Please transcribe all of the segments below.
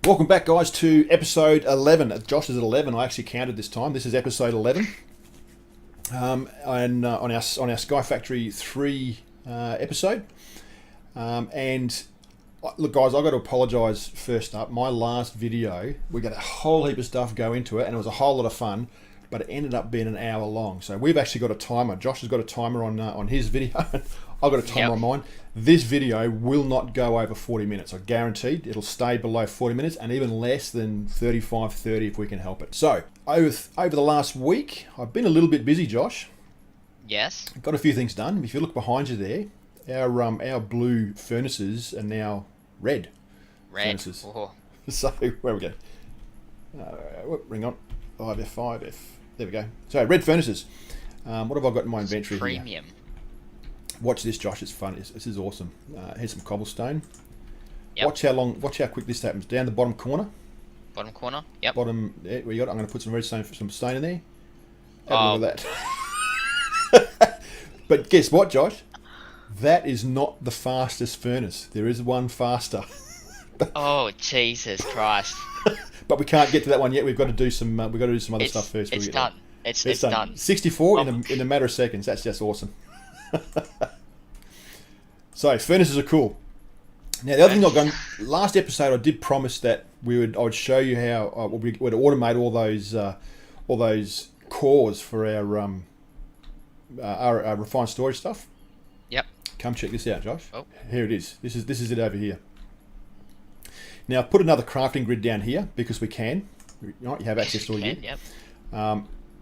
Welcome back, guys, to episode 11. Josh is at 11. I actually counted this time. This is episode 11. On our Sky Factory 3 episode. And look, guys, I've got to apologise first up. My last video, we got a whole heap of stuff go into it, and it was a whole lot of fun, but it ended up being an hour long. So we've actually got a timer. Josh has got a timer on his video. I've got a timer on mine. This video will not go over 40 minutes. I guaranteed it'll stay below 40 minutes and even less than 35, 30 if we can help it. So over the last week, I've been a little bit busy, Josh. Yes. Got a few things done. If you look behind you there, our blue furnaces are now red. Furnaces. Oh. So where we go? Ring on. 5F5F. There we go. So red furnaces. What have I got in my inventory Premium. here? Watch this, Josh. It's fun. This is awesome. Here's some cobblestone. Yep. Watch how quick this happens. Down the bottom corner. Bottom corner. Yep. Bottom. There, where you got it. I'm going to put some redstone, some stone in there. Have a look at that. But guess what, Josh? That is not the fastest furnace. There is one faster. Oh, Jesus Christ! But we can't get to that one yet. We've got to do some. We've got to do some other stuff first. It's done. It's done. 64 in a matter of seconds. That's just awesome. So furnaces are cool. Now the other thing I've done last episode, I did promise that I would show you how we would automate all those cores for our refined storage stuff. Yep. Come check this out, Josh. Oh. Here it is. This is it over here. Now I've put another crafting grid down here because we can. Right, you have access to all you. Yep.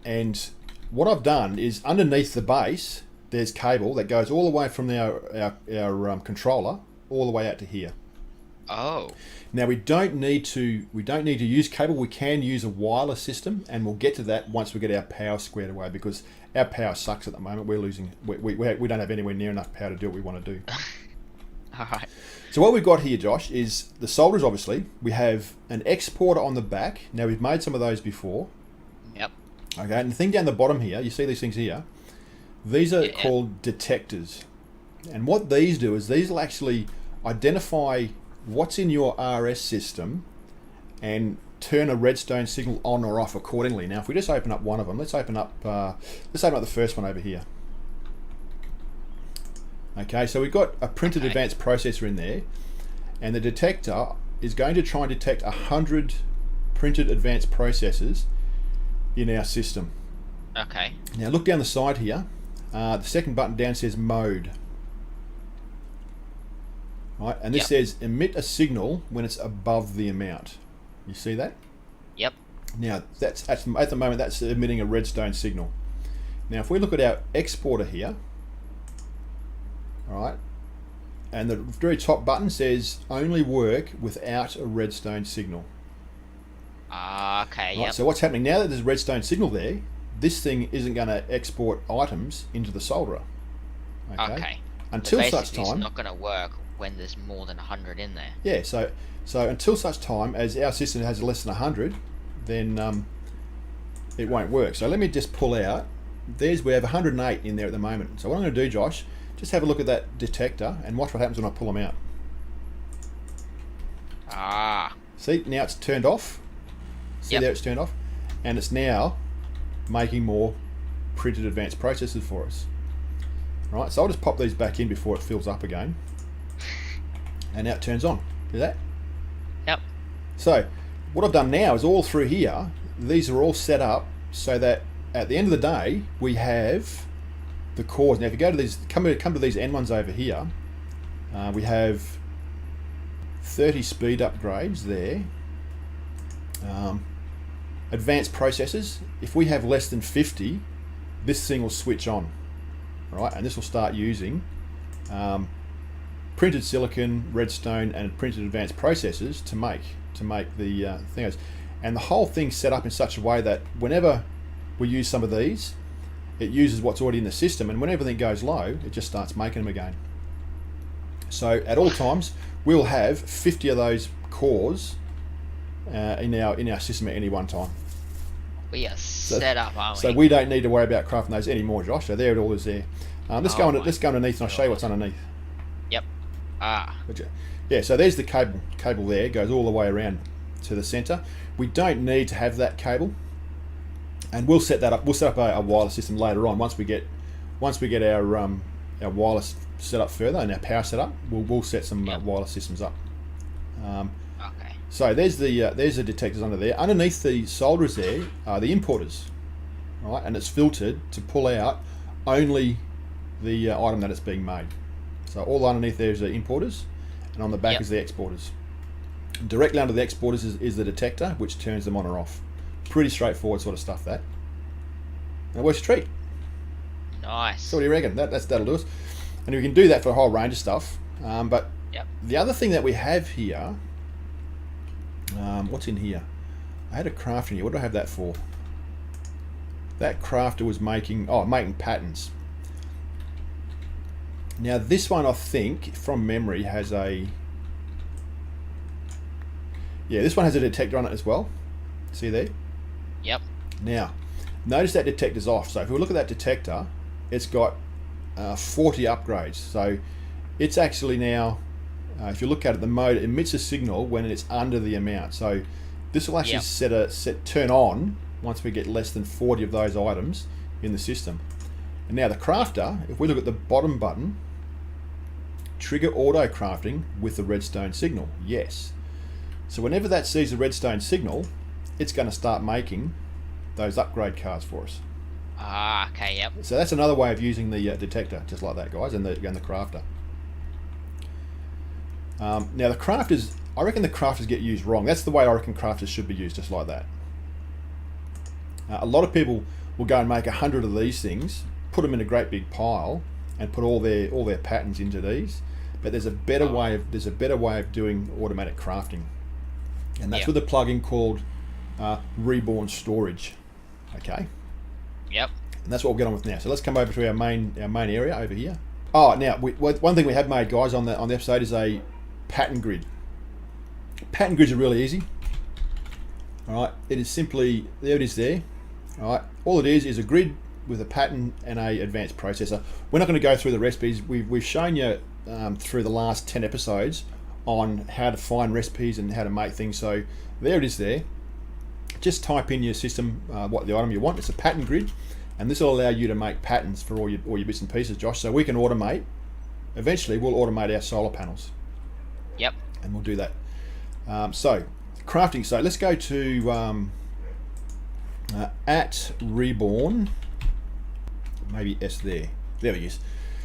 And what I've done is underneath the base, there's cable that goes all the way from our controller all the way out to here. Oh. Now we don't need to use cable. We can use a wireless system, and we'll get to that once we get our power squared away, because our power sucks at the moment. We're losing. We don't have anywhere near enough power to do what we want to do. All right. So what we've got here, Josh, is the solders. Obviously, we have an exporter on the back. Now we've made some of those before. Yep. Okay, and the thing down the bottom here, you see these things here. These are called detectors. And what these do is these will actually identify what's in your RS system and turn a redstone signal on or off accordingly. Now, if we just open up one of them, let's open up the first one over here. Okay, so we've got a printed advanced processor in there, and the detector is going to try and detect 100 printed advanced processors in our system. Okay. Now look down the side here. The second button down says mode. Right, and this says emit a signal when it's above the amount. You see that? Yep. Now that's at the moment that's emitting a redstone signal. Now if we look at our exporter here, all right, and the very top button says only work without a redstone signal. Okay. Right, Yep. so what's happening now that there's a redstone signal there? This thing isn't going to export items into the solderer. Okay. Until so such time. It's not going to work when there's more than 100 in there. Yeah. So until such time as our system has less than 100, then it won't work. So let me just pull out. We have 108 in there at the moment. So what I'm going to do, Josh, just have a look at that detector and watch what happens when I pull them out. Ah. See, now it's turned off. See there, it's turned off, and it's now making more printed advanced processors for us. Right, so I'll just pop these back in before it fills up again, and now it turns on. See that? Yep. So what I've done now is all through here, these are all set up so that at the end of the day we have the cores. Now if you go to these, come to these end ones over here, we have 30 speed upgrades there. Advanced processors, if we have less than 50, this thing will switch on, right? And this will start using printed silicon, redstone, and printed advanced processors to make the things. And the whole thing's set up in such a way that whenever we use some of these, it uses what's already in the system, and when everything goes low, it just starts making them again. So at all times, we'll have 50 of those cores in our system at any one time. We are set up, aren't we? So we don't need to worry about crafting those anymore, Josh. So there it all is there. Let's go underneath, and I'll show you what's underneath. Yep. Ah. Yeah. So there's the cable there. It goes all the way around to the center. We don't need to have that cable, and we'll set that up. We'll set up a wireless system later on once we get our wireless set up further and our power set up. We'll set some wireless systems up. Okay. So there's the detectors under there. Underneath the solderers there are the importers, right? And it's filtered to pull out only the item that it's being made. So all underneath there is the importers, and on the back is the exporters. Directly under the exporters is the detector, which turns them on or off. Pretty straightforward sort of stuff, that. And it works a treat. Nice. So what do you reckon? That'll do us. And we can do that for a whole range of stuff. But the other thing that we have here, what's in here? I had a crafter in here. What do I have that for? That crafter was making patterns. Now this one, I think, from memory, has a... Yeah, this one has a detector on it as well. See there? Yep. Now, notice that detector's off. So if we look at that detector, it's got 40 upgrades. So it's actually now, if you look at it, the mode emits a signal when it's under the amount. So this will actually turn on once we get less than 40 of those items in the system. And now the crafter, if we look at the bottom button, trigger auto crafting with the redstone signal. Yes. So whenever that sees the redstone signal, it's going to start making those upgrade cards for us. Ah, okay, yep. So that's another way of using the detector, just like that, guys, and the crafter. Now the crafters, I reckon the crafters get used wrong. That's the way I reckon crafters should be used, just like that. A lot of people will go and make 100 of these things, put them in a great big pile, and put all their patterns into these. But there's a better way of doing automatic crafting, and that's with a plugin called Reborn Storage. Okay. Yep. And that's what we'll get on with now. So let's come over to our main area over here. Oh, now one thing we have made, guys, on the episode is a pattern grid. Pattern grids are really easy. All right, it is simply there. It is there. All right, all it is a grid with a pattern and a advanced processor. We're not going to go through the recipes. We've shown you through the last 10 episodes on how to find recipes and how to make things. So there it is there. Just type in your system what the item you want. It's a pattern grid, and this will allow you to make patterns for all your bits and pieces, Josh. So we can automate. Eventually, we'll automate our solar panels. Yep. And we'll do that. So crafting. So let's go to at Reborn. Maybe S there. There we go.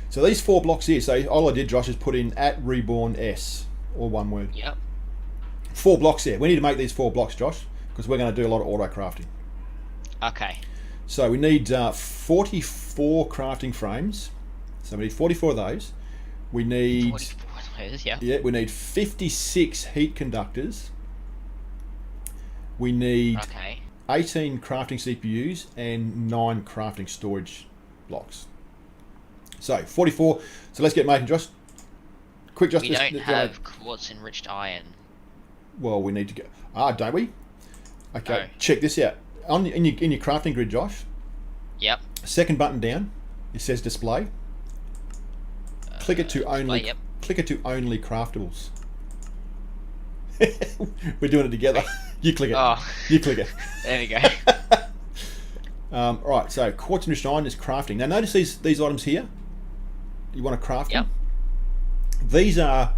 So these 4 blocks here. So all I did, Josh, is put in at Reborn S, all one word. Yep. 4 blocks there. We need to make these 4 blocks, Josh, because we're going to do a lot of auto crafting. Okay. So we need 44 crafting frames. So we need 44 of those. We need 44 of those, yeah. Yeah, we need 56 heat conductors. We need 18 crafting CPUs and 9 crafting storage blocks. So 44. So let's get making, Josh. Quick, Josh. We don't have quartz enriched iron. Well, we need to go. Don't we? Okay. No. Check this out. In your crafting grid, Josh. Yep. Second button down, it says display. Click it to only. Yep. Click it to only craftables. We're doing it together. You click it. Oh. You click it. There we go. Right. So quartz enriched iron is crafting. Now notice these items here. You want to craft them? These are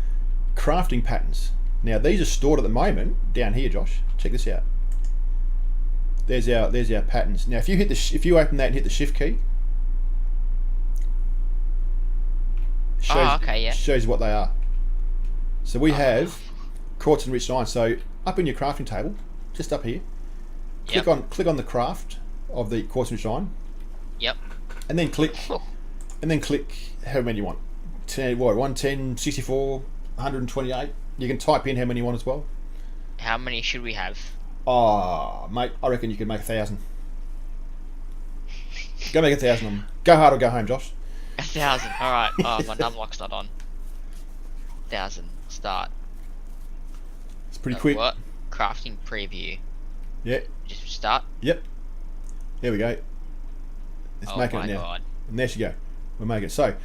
crafting patterns. Now these are stored at the moment down here, Josh. Check this out. There's our patterns. Now if you open that and hit the shift key, shows what they are. So we have quartz enriched iron. So up in your crafting table, just up here, click on the craft of the quartz enriched iron. Yep. And then click how many you want. 110, 64, 128. You can type in how many you want as well. How many should we have? Oh, mate, I reckon you could make 1,000. Go make 1,000 of them. Go hard or go home, Josh. 1,000. All right. Oh, my numlock's not on. 1,000. Start. It's pretty quick. What? Crafting preview. Yeah. Just start. Yep. There we go. It's making it now. God. And there you go. We're making it. So,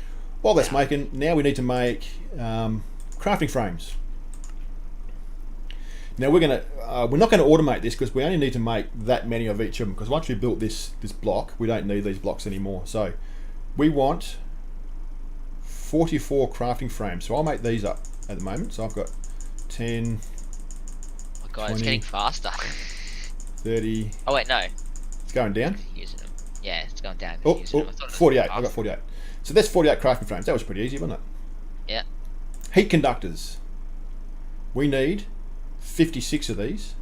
while that's making, now we need to make crafting frames. Now we're not going to automate this because we only need to make that many of each of them. Because once we built this block, we don't need these blocks anymore. So we want 44 crafting frames. So I'll make these up at the moment. So I've got 10. Oh god, 20, it's getting faster. 30. Oh wait, no. It's going down. Using them. Yeah, it's going down. Oh, Using them. I thought it was 48. fast. I've got 48. So that's 48 crafting frames. That was pretty easy, wasn't it? Yeah. Heat conductors. We need 56 of these.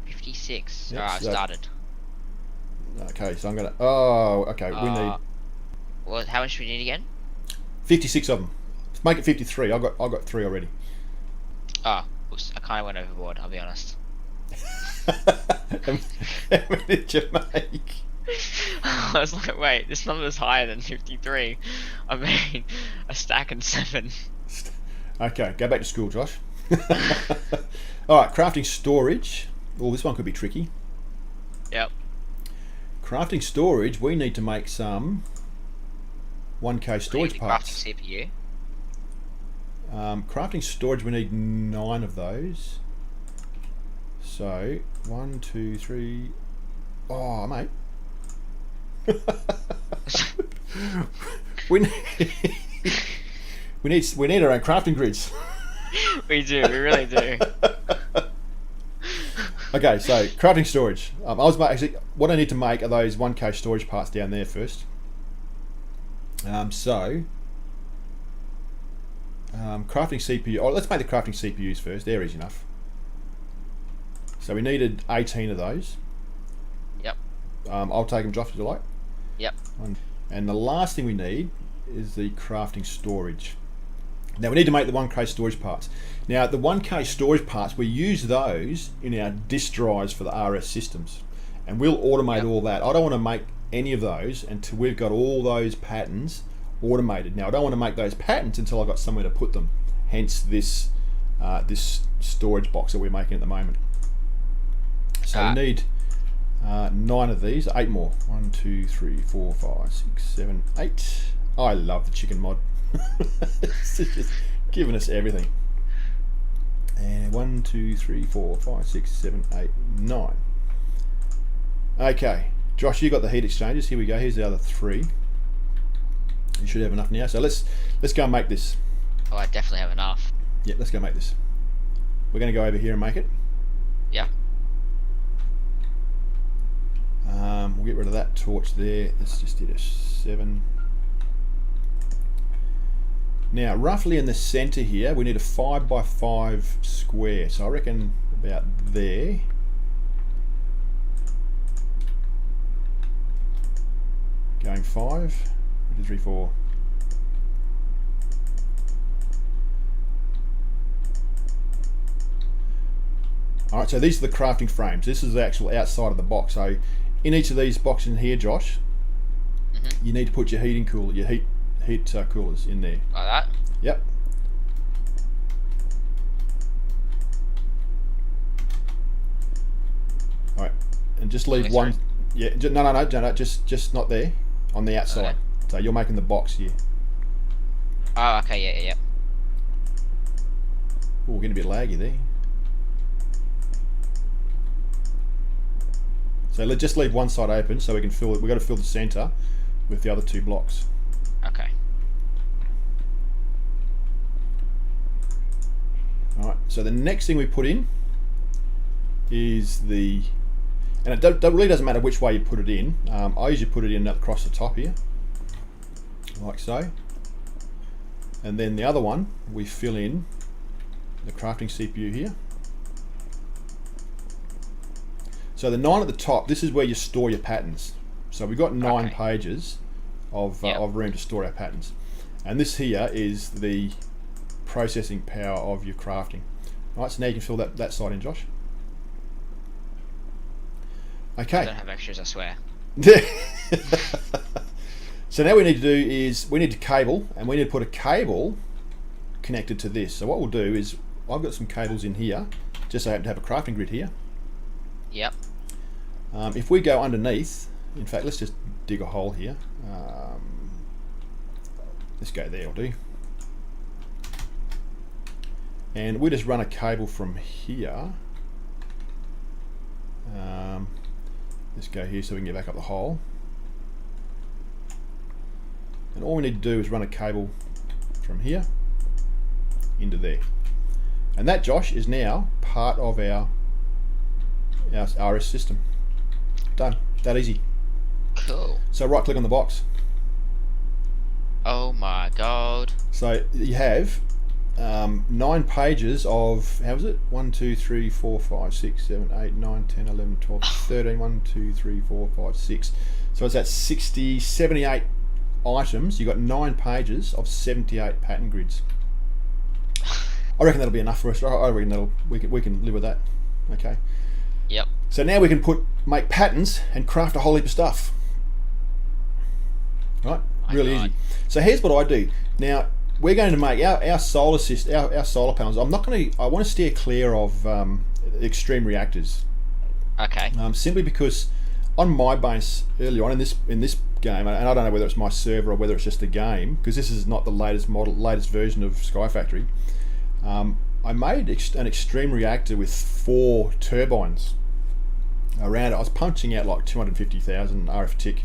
56. Yep, Alright, so- I started. Okay, so I'm gonna. Oh, okay. We need Well, how much do we need again? 56 of them. Let's make it 53. I got 3 already. Oh, oops, I kind of went overboard, I'll be honest. How many did you make? I was like, wait, this number's higher than 53. I mean, a stack and 7. Okay, go back to school, Josh. All right, crafting storage. Oh, this one could be tricky. Yep. Crafting storage. We need to make some 1K storage parts. Crafting CPU. Crafting storage. We need 9 of those. So 1, 2, 3. Oh, mate. we need our own crafting grids. We do, we really do. Okay, so crafting storage. Actually, what I need to make are those 1K storage parts down there first. Crafting CPU. Oh, let's make the crafting CPUs first. They're easy enough. So we needed 18 of those. Yep. I'll take them, Josh, if you like. Yep. And the last thing we need is the crafting storage. Now we need to make the 1K storage parts. Now the 1K storage parts, we use those in our disk drives for the RS systems, and we'll automate all that. I don't want to make any of those until we've got all those patterns automated. Now I don't want to make those patterns until I've got somewhere to put them. Hence this this storage box that we're making at the moment. So we need 9 of these, 8 more. 1, 2, 3, 4, 5, 6, 7, 8. I love the chicken mod. It's just giving us everything. And 1, 2, 3, 4, 5, 6, 7, 8, 9. Okay, Josh, you got the heat exchangers. Here we go. Here's the other 3. You should have enough now. So let's go and make this. Oh, I definitely have enough. Yeah, let's go make this. We're going to go over here and make it. Yeah. We'll get rid of that torch there. Let's just do a 7. Now, roughly in the center here, we need a 5 by 5 square. So I reckon about there. Going 5, 1, 2, 3, 4. All right, so these are the crafting frames. This is the actual outside of the box. So in each of these boxes in here, Josh, you need to put your heating cooler, your heat coolers in there. Like that? Yep. All right, and just leave one. Sorry. Yeah, no, just not there, on the outside. Okay. So you're making the box here. Oh, okay, yeah. Oh, we're getting a bit laggy there. So let's just leave one side open so we can fill it. We've got to fill the center with the other 2 blocks. Okay. All right. So the next thing we put in is the, and it really doesn't matter which way you put it in. I usually put it in across the top here, like so. And then the other one we fill in the crafting CPU here. So the 9 at the top, this is where you store your patterns. So we've got 9 pages of room to store our patterns. And this here is the processing power of your crafting. All right, so now you can fill that side in, Josh. Okay. I don't have extras, I swear. So now what we need to do is we need to cable, and we need to put a cable connected to this. So what we'll do is I've got some cables in here, just so I happen to have a crafting grid here. Yep. If we go underneath, in fact, let's just dig a hole here. Let's go there, will do. and we just run a cable from here. Let's go here so we can get back up the hole. And all we need to do is run a cable from here into there. And that, Josh, is now part of our RS system. Done. That easy. Cool. So right click on the box. Oh my god. So you have 9 pages of, how was it? 1, 2, 3, 4, 5, 6, 7, 8, 9, 10, 11, 12, 13, 1, 2, 3, 4, 5, 6. So it's at 60, 78 items. You've got 9 pages of 78 pattern grids. I reckon that'll be enough for us. I reckon we can live with that. Okay. Yep. So now we can make patterns and craft a whole heap of stuff. Right? Really easy. So here's what I do. Now we're going to make our solar system, our solar panels. I want to steer clear of extreme reactors. Okay. Simply because on my base early on in this game, and I don't know whether it's my server or whether it's just the game, because this is not the latest version of Sky Factory. I made an extreme reactor with 4 turbines around it. I was punching out like 250,000 RF tick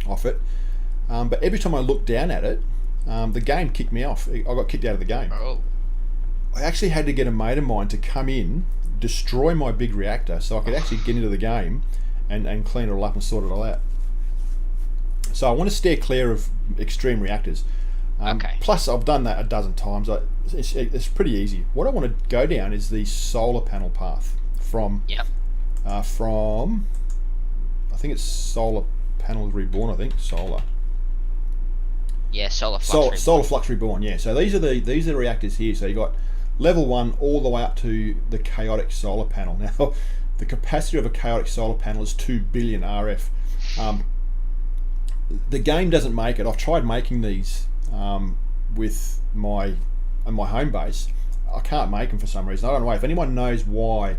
off it, but every time I looked down at it, the game kicked me off. I got kicked out of the game. Oh. I actually had to get a mate of mine to come in, destroy my big reactor, so I could actually get into the game and clean it all up and sort it all out. So I want to steer clear of extreme reactors. Okay. Plus, I've done that a dozen times. It's pretty easy. What I want to go down is the solar panel path from. Yep. From, I think it's Solar Panels Reborn. I think solar. Yeah, Solar Flux. Solar Flux Reborn. Yeah. So these are the reactors here. So you got level 1 all the way up to the chaotic solar panel. Now, the capacity of a chaotic solar panel is 2 billion RF. The game doesn't make it. I've tried making these with my home base. I can't make them for some reason. I don't know if anyone knows why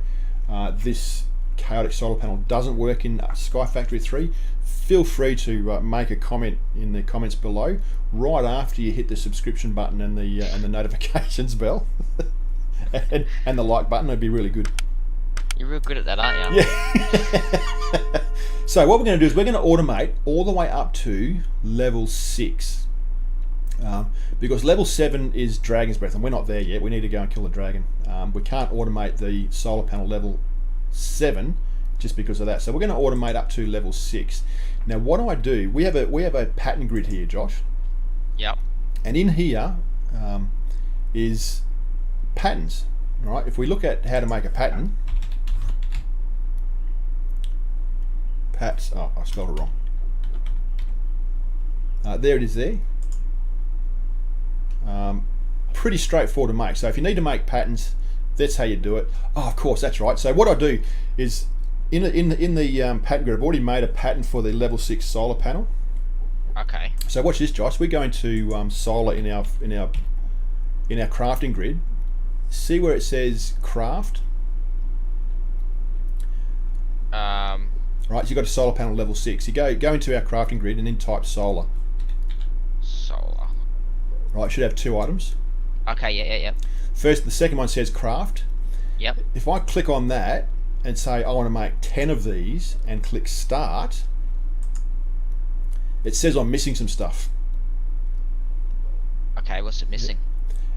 this chaotic solar panel doesn't work in Sky Factory 3. Feel free to make a comment in the comments below right after you hit the subscription button and the notifications bell and the like button. It'd be really good. You're real good at that, aren't you? Yeah. So what we're going to do is we're going to automate all the way up to level 6. Because level 7 is Dragon's Breath, and we're not there yet. We need to go and kill the dragon. We can't automate the solar panel level 7 just because of that. So we're going to automate up to level 6. Now, what do I do? We have a pattern grid here, Josh. Yep. And in here is patterns. All right. If we look at how to make a pattern, oh, I spelled it wrong. There it is there. Pretty straightforward to make. So if you need to make patterns, that's how you do it. Oh, of course, that's right. So what I do is in the pattern grid, I've already made a pattern for the level 6 solar panel. Okay. So watch this, Josh. We're going to solar in our crafting grid. See where it says craft. Right, so you've got a solar panel level 6. You go into our crafting grid and then type solar. Solar. Right, it should have 2 items. Okay, yeah. First, the second one says craft. Yep. If I click on that and say I want to make 10 of these and click start, it says I'm missing some stuff. Okay, what's it missing?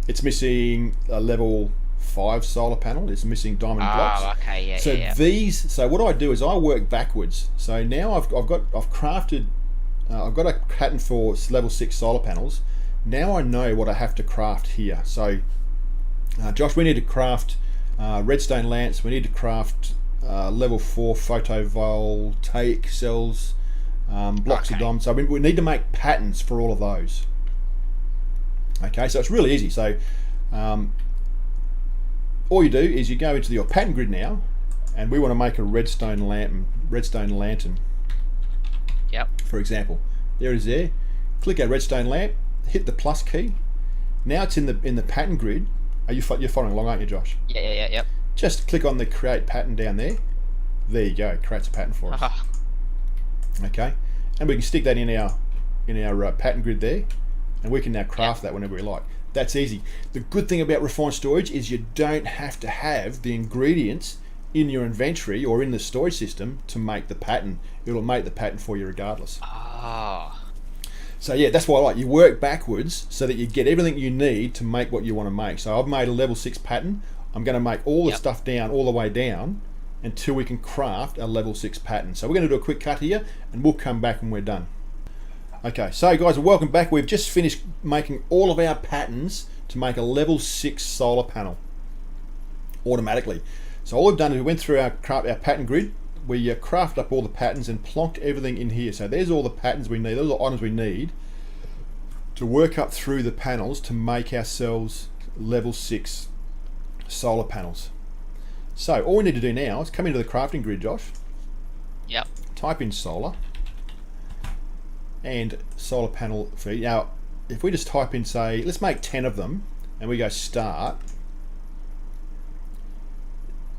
It's missing a level 5 solar panel. It's missing diamond blocks. Oh, okay, yeah, so yeah. So what I do is I work backwards. So now I've crafted. I've got a pattern for level 6 solar panels. Now I know what I have to craft here. So, Josh, we need to craft redstone lamps. We need to craft level 4 photovoltaic cells, blocks of diamonds. So we need to make patterns for all of those. Okay, so it's really easy. So all you do is you go into your pattern grid now, and we want to make a redstone lantern. Yep. For example, there it is there. Click our redstone lamp, hit the plus key. Now it's in the pattern grid. You're following along, aren't you, Josh? Yeah. Yep. Just click on the create pattern down there. There you go. It creates a pattern for us. Okay, and we can stick that in our pattern grid there, and we can now craft that whenever we like. That's easy. The good thing about refined storage is you don't have to have the ingredients in your inventory or in the storage system to make the pattern. It'll make the pattern for you regardless. Ah. So yeah, that's why I like you work backwards so that you get everything you need to make what you want to make. So I've made a level 6 pattern. I'm going to make all the stuff down all the way down until we can craft a level 6 pattern. So we're going to do a quick cut here and we'll come back when we're done. Okay, so guys, welcome back. We've just finished making all of our patterns to make a level 6 solar panel automatically. So all we've done is we went through our pattern grid. We crafted up all the patterns and plonked everything in here. So there's all the patterns we need, those are the items we need to work up through the panels to make ourselves level 6 solar panels. So all we need to do now is come into the crafting grid, Josh. Yep. Type in solar and solar panel feed. Now, if we just type in, say, let's make 10 of them, and we go start.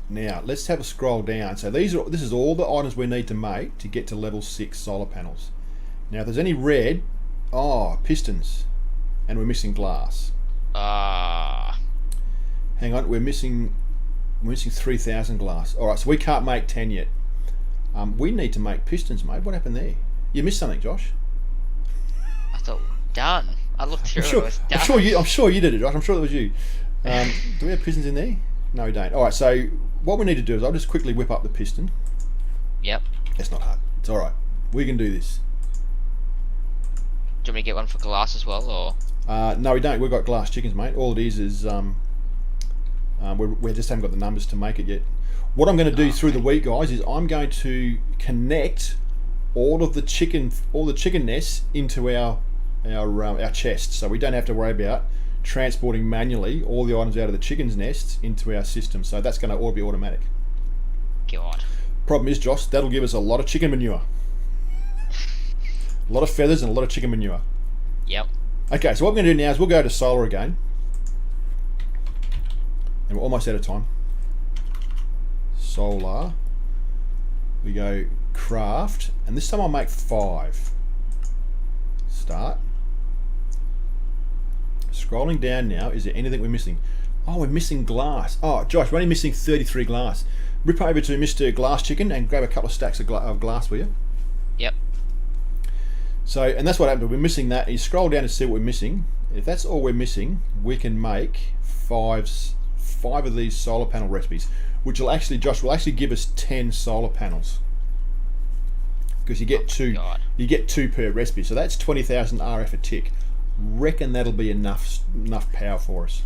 Now, let's have a scroll down. So this is all the items we need to make to get to level 6 solar panels. Now, if there's any red, pistons, and we're missing glass. Hang on, we're missing 3,000 glass. All right, so we can't make 10 yet. We need to make pistons, mate. What happened there? You missed something, Josh. I thought done. I looked through. It was done. I'm sure you did it, Josh. I'm sure that was you. Do we have pistons in there? No, we don't. All right. So what we need to do is I'll just quickly whip up the piston. Yep. It's not hard. It's all right. We can do this. Do you want me to get one for glass as well, or? No, we don't. We've got glass chickens, mate. All it is we just haven't got the numbers to make it yet. What I'm going to do through the week, guys, is I'm going to connect all the chicken nests into our chest, so we don't have to worry about transporting manually all the items out of the chicken's nests into our system. So that's going to all be automatic. God. Problem is, Josh, that'll give us a lot of chicken manure, a lot of feathers, and a lot of chicken manure. Yep. Okay, so what we're going to do now is we'll go to solar again, and we're almost out of time. Solar. We go craft, and this time I'll make 5. Start. Scrolling down now, is there anything we're missing? Oh, we're missing glass. Oh, Josh, we're only missing 33 glass. Rip over to Mr. Glass Chicken and grab a couple of stacks of glass, will you? Yep. So, and that's what happened. We're missing that. You scroll down to see what we're missing. If that's all we're missing, we can make 5 of these solar panel recipes, which will actually, Josh, will actually give us 10 solar panels. Because you get two per recipe, so that's 20,000 RF a tick. Reckon that'll be enough power for us.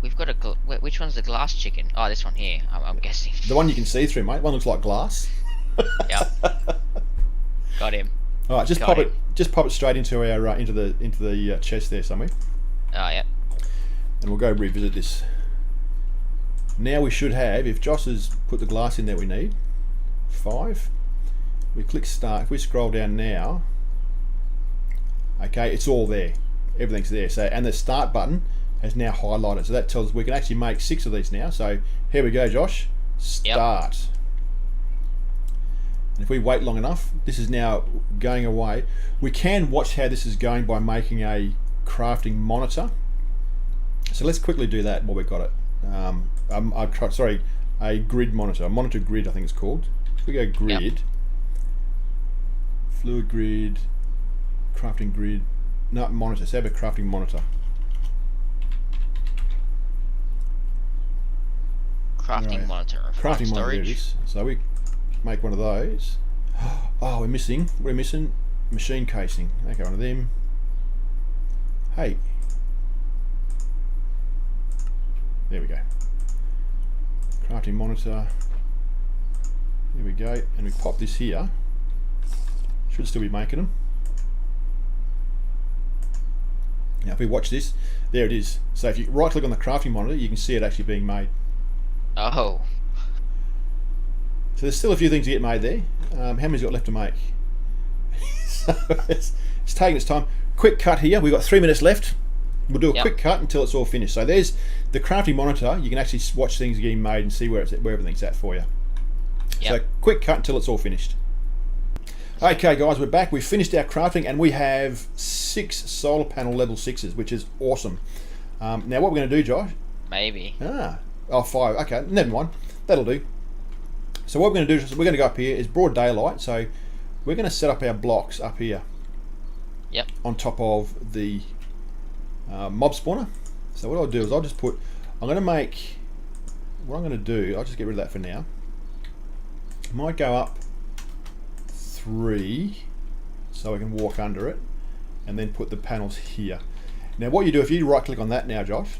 We've got which one's the glass chicken? Oh, this one here. I'm guessing. The one you can see through, mate. One looks like glass. Yep. Got him. All right, just pop it straight into our into the chest there somewhere. Oh, yep. And we'll go revisit this. Now we should have, if Josh has put the glass in that we need, 5. We click start. If we scroll down now, okay, it's all there. Everything's there. So, and the start button has now highlighted. So that tells us we can actually make 6 of these now. So here we go, Josh. Start. Yep. And if we wait long enough, this is now going away. We can watch how this is going by making a crafting monitor. So let's quickly do that while we've got it. A grid monitor. A monitor grid, I think it's called. If we go grid. Yep. Fluid grid, crafting grid, no, monitor, so have a crafting monitor. Crafting monitor. Crafting monitor, there it is. So we make one of those. Oh, we're missing machine casing. Okay, one of them. Hey. There we go. Crafting monitor. There we go. And we pop this here. Should still be making them. Now if we watch this, there it is. So if you right click on the crafting monitor, you can see it actually being made. Oh. So there's still a few things to get made there. How many's got left to make? So it's taking its time. Quick cut here. We've got 3 minutes left. We'll do a quick cut until it's all finished. So there's the crafting monitor. You can actually watch things getting made and see where everything's at for you. Yep. So quick cut until it's all finished. Okay, guys, we're back. We've finished our crafting, and we have 6 solar panel level 6s, which is awesome. Now, what we're going to do, Josh? Maybe. Oh, 5. Okay, never mind. That'll do. So what we're going to do is we're going to go up here. It's broad daylight, so we're going to set up our blocks up here. Yep. On top of the mob spawner. So what I'll do is I'll just put. I'm going to make. What I'm going to do, I'll just get rid of that for now. I might go up 3 so I can walk under it, and then put the panels here. Now what you do, if you right click on that now, Josh,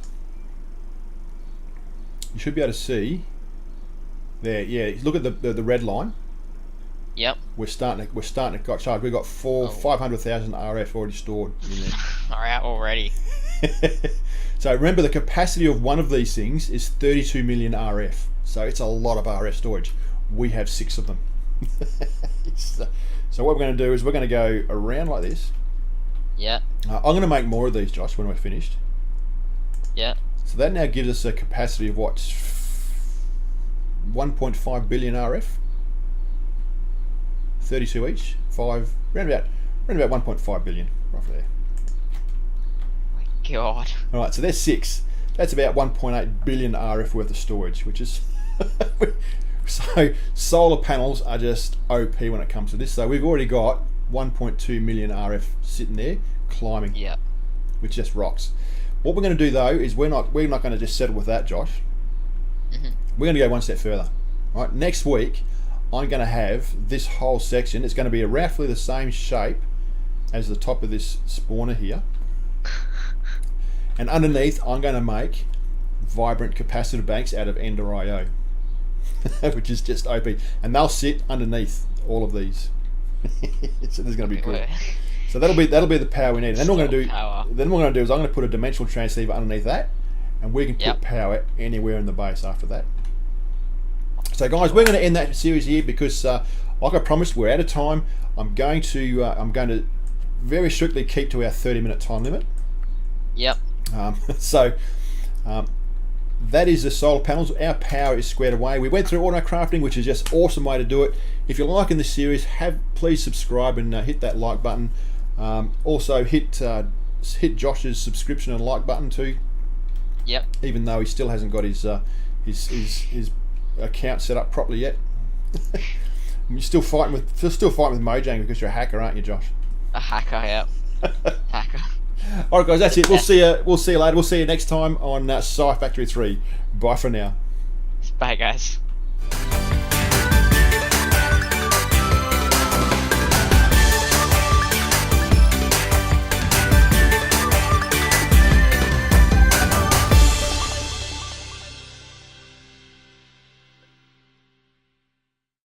you should be able to see there. Yeah, look at the red line. Yep. We're starting to got charged. We've got 500,000 RF already stored in there. Alright, already. So remember, the capacity of one of these things is 32 million RF. So it's a lot of RF storage. We have 6 of them. So what we're going to do is we're going to go around like this. Yeah. I'm going to make more of these, Josh, when we're finished. Yeah. So that now gives us a capacity of what? 1.5 billion RF. 32 each. 5 round about 1.5 billion, roughly there. God. All right, so there's 6. That's about 1.8 billion RF worth of storage, which is so solar panels are just OP when it comes to this. So we've already got 1.2 million RF sitting there climbing. Yeah. Which just rocks. What we're going to do though is we're not going to just settle with that, Josh. We're going to go one step further. All right, next week I'm going to have this whole section. It's going to be roughly the same shape as the top of this spawner here. And underneath, I'm going to make vibrant capacitor banks out of Ender.io, which is just OP. And they'll sit underneath all of these. So there's going to be cool. So that'll be the power we need. And then what we're going to do is I'm going to put a dimensional transceiver underneath that, and we can put power anywhere in the base after that. So guys, we're going to end that series here because, like I promised, we're out of time. I'm going to very strictly keep to our 30-minute time limit. Yep. That is the solar panels. Our power is squared away. We went through auto crafting, which is just an awesome way to do it. If you're liking this series, please subscribe and hit that like button. Also hit Josh's subscription and like button too. Yep. Even though he still hasn't got his account set up properly yet. You're still fighting with Mojang because you're a hacker, aren't you, Josh? A hacker, yep. Hacker. Alright guys, that's it. We'll see you later. We'll see you next time on Sci Factory 3. Bye for now. Bye guys.